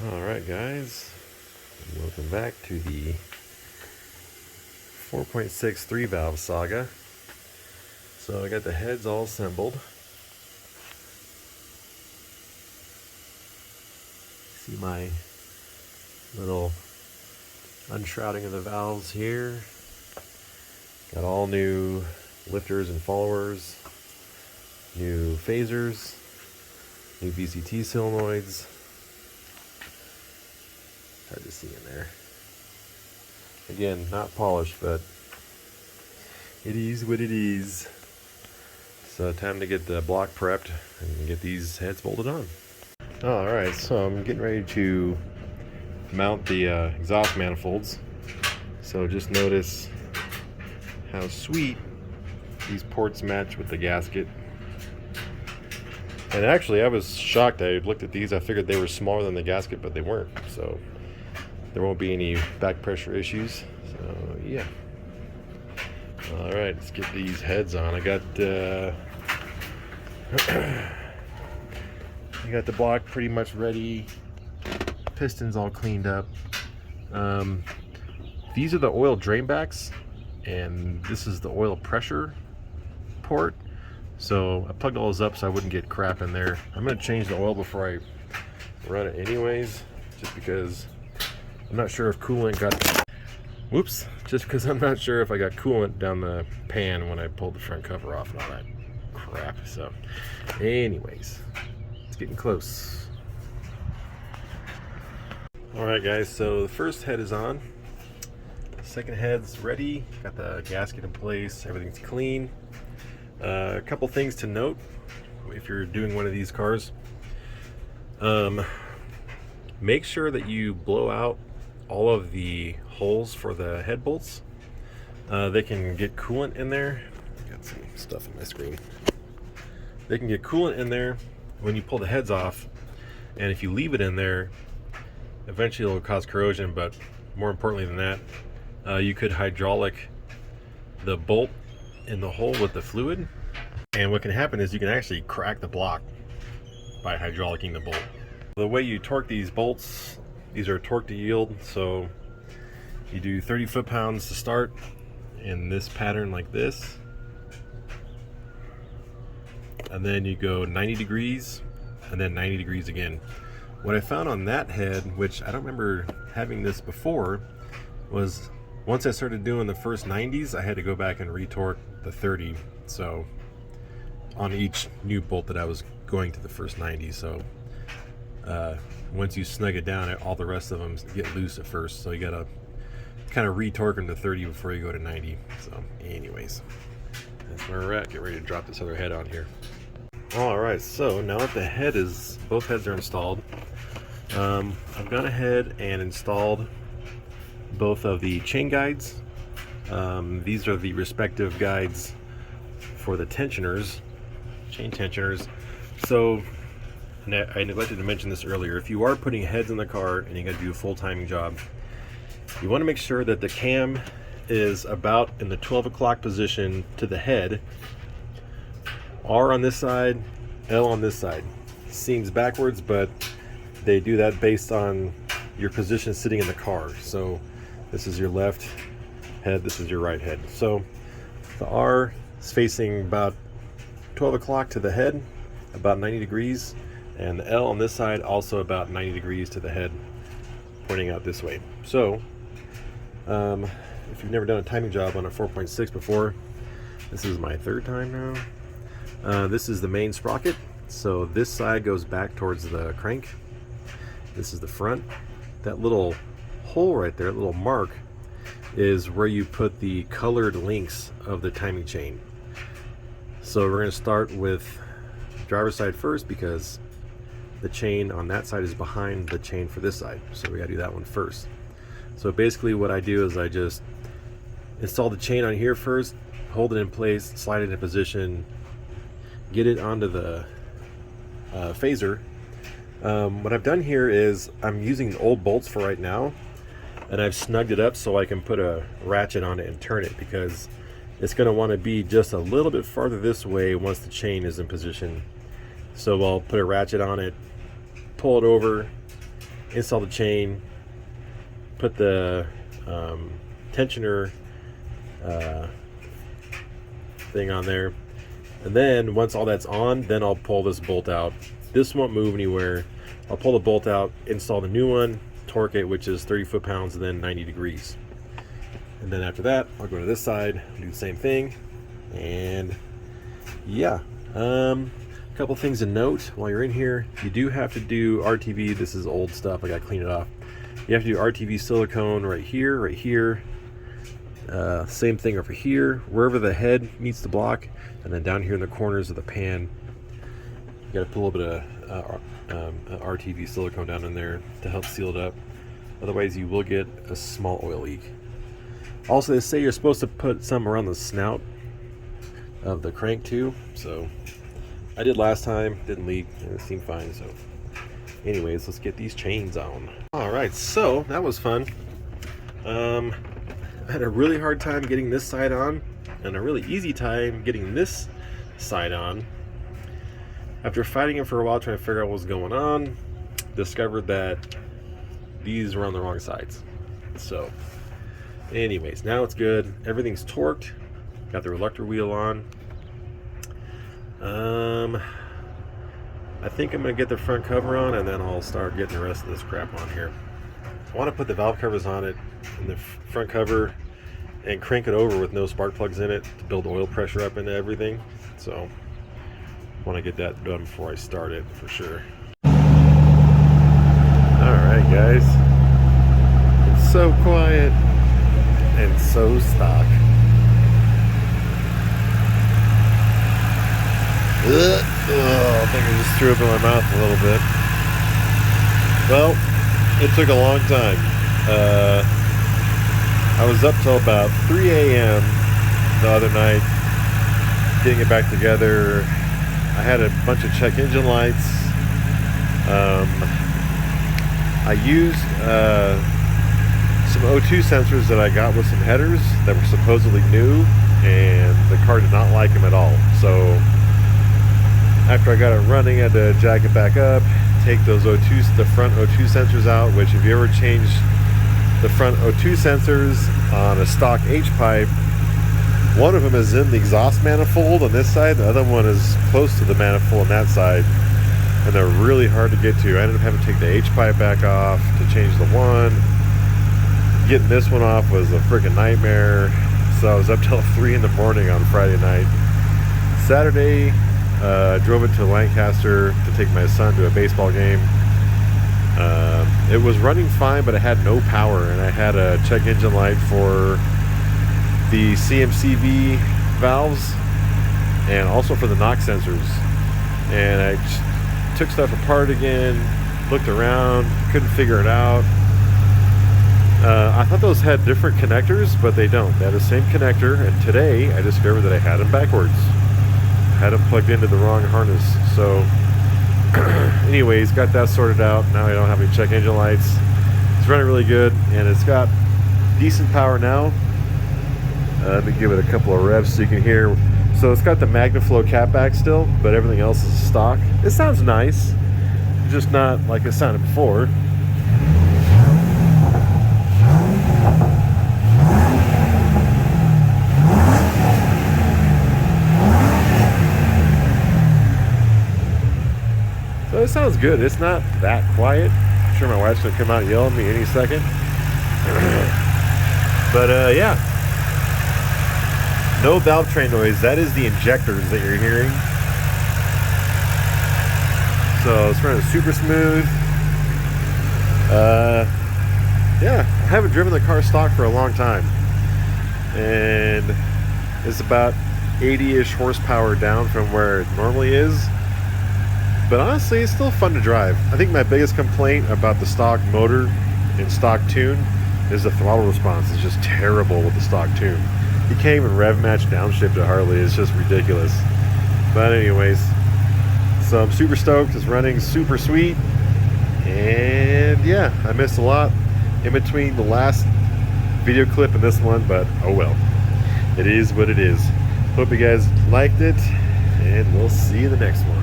Alright guys, welcome back to the 4.6 3-valve saga. So I got the heads all assembled. See my little unshrouding of the valves here. Got all new lifters and followers, new phasers, new VCT solenoids. Hard to see in there. Again, not polished, but it is what it is. So time to get the block prepped and get these heads bolted on. Alright, so I'm getting ready to mount the exhaust manifolds. So just notice how sweet these ports match with the gasket. And actually I was shocked. I looked at these, I figured they were smaller than the gasket, but they weren't. So there won't be any back pressure issues. So yeah. Alright, let's get these heads on. I got I got the block pretty much ready. Pistons all cleaned up. These are the oil drain backs, and this is the oil pressure port. So I plugged all those up so I wouldn't get crap in there. I'm going to change the oil before I run it anyways, just because I'm not sure if coolant got... Whoops! Just because I'm not sure if I got coolant down the pan when I pulled the front cover off and all that crap. So anyways, it's getting close. Alright guys, so the first head is on. Second head's ready. Got the gasket in place. Everything's clean. A couple things to note if you're doing one of these cars. Make sure that you blow out all of the holes for the head bolts. They can get coolant in there. Got some stuff on my screen. They can get coolant in there when you pull the heads off, and if you leave it in there, eventually it'll cause corrosion. But more importantly than that, you could hydraulic the bolt in the hole with the fluid, and what can happen is you can actually crack the block by hydraulicking the bolt. The way you torque these bolts, these are torque to yield, so you do 30 foot-pounds to start in this pattern like this, and then you go 90 degrees and then 90 degrees again. What I found on that head, which I don't remember having this before, was once I started doing the first 90s, I had to go back and retorque the 30. So on each new bolt that I was going to the first 90. So once you snug it down, all the rest of them get loose at first. So you gotta kind of retorque them to 30 before you go to 90. So anyways, that's where we're at. Get ready to drop this other head on here. All right, so now that both heads are installed, I've gone ahead and installed both of the chain guides. These are the respective guides for the tensioners, chain tensioners. So I neglected to mention this earlier. If you are putting heads in the car and you got to do a full timing job, you want to make sure that the cam is about in the 12 o'clock position to the head. R on this side, L on this side. Seems backwards, but they do that based on your position sitting in the car. So this is your left head, this is your right head. So the R is facing about 12 o'clock to the head, about 90 degrees, and the L on this side also about 90 degrees to the head, pointing out this way. So if you've never done a timing job on a 4.6 before, this is my third time now. This is the main sprocket, so this side goes back towards the crank. This is the front. That little hole right there, little mark, is where you put the colored links of the timing chain. So we're going to start with driver's side first because the chain on that side is behind the chain for this side, so we got to do that one first. So basically what I do is I just install the chain on here first, hold it in place, slide it in position, get it onto the phaser. What I've done here is I'm using old bolts for right now, and I've snugged it up so I can put a ratchet on it and turn it, because it's going to want to be just a little bit farther this way once the chain is in position. So I'll put a ratchet on it, pull it over, install the chain, put the tensioner thing on there, and then once all that's on, then I'll pull this bolt out. This won't move anywhere. I'll pull the bolt out, install the new one, torque it, which is 30 foot-pounds, and then 90 degrees. And then after that, I'll go to this side, do the same thing, and yeah. A couple things to note while you're in here. You do have to do RTV. This is old stuff. I got to clean it off. You have to do RTV silicone right here, right here. Same thing over here, wherever the head meets the block, and then down here in the corners of the pan. You got to put a little bit of RTV silicone down in there to help seal it up. Otherwise, you will get a small oil leak. Also, they say you're supposed to put some around the snout of the crank too. So I did last time, didn't leak, and it seemed fine. So anyways, let's get these chains on. All right, so that was fun. I had a really hard time getting this side on, and a really easy time getting this side on. After fighting it for a while, trying to figure out what was going on, discovered that these were on the wrong sides. So anyways, now it's good. Everything's torqued. Got the reluctor wheel on. I think I'm gonna get the front cover on, and then I'll start getting the rest of this crap on here. I want to put the valve covers on it and the front cover and crank it over with no spark plugs in it to build oil pressure up into everything. So I want to get that done before I start it for sure. Alright guys, it's so quiet and so stock. I think I just threw up in my mouth a little bit. Well, it took a long time. I was up till about 3 a.m. the other night getting it back together. I had a bunch of check engine lights. I used some O2 sensors that I got with some headers that were supposedly new, and the car did not like them at all. So after I got it running, I had to jack it back up, take those the front O2 sensors out, which if you ever change the front O2 sensors on a stock H-pipe, one of them is in the exhaust manifold on this side, the other one is close to the manifold on that side, and they're really hard to get to. I ended up having to take the H-pipe back off to change the one. Getting this one off was a freaking nightmare, so I was up till 3 in the morning on Friday night. Saturday, I drove it to Lancaster to take my son to a baseball game. It was running fine, but it had no power, and I had a check engine light for the CMCV valves and also for the NOx sensors. And I took stuff apart again, looked around, couldn't figure it out. I thought those had different connectors, but they don't. They had the same connector, and today I discovered that I had them backwards. Had them plugged into the wrong harness. So anyways, got that sorted out. Now I don't have any check engine lights. It's running really good, and it's got decent power now. Let me give it a couple of revs so you can hear. So it's got the MagnaFlow catback still, but everything else is stock. It sounds nice, just not like it sounded before. So it sounds good. It's not that quiet. I'm sure my wife's gonna come out and yell at me any second. But yeah, no valve train noise. That is the injectors that you're hearing. So it's running super smooth. Yeah, I haven't driven the car stock for a long time, and it's about 80-ish horsepower down from where it normally is. But honestly, it's still fun to drive. I think my biggest complaint about the stock motor and stock tune is the throttle response is just terrible with the stock tune. You can't even rev match downshift it hardly. It's just ridiculous. But anyways, so I'm super stoked. It's running super sweet. And yeah, I missed a lot in between the last video clip and this one, but oh well. It is what it is. Hope you guys liked it, and we'll see you in the next one.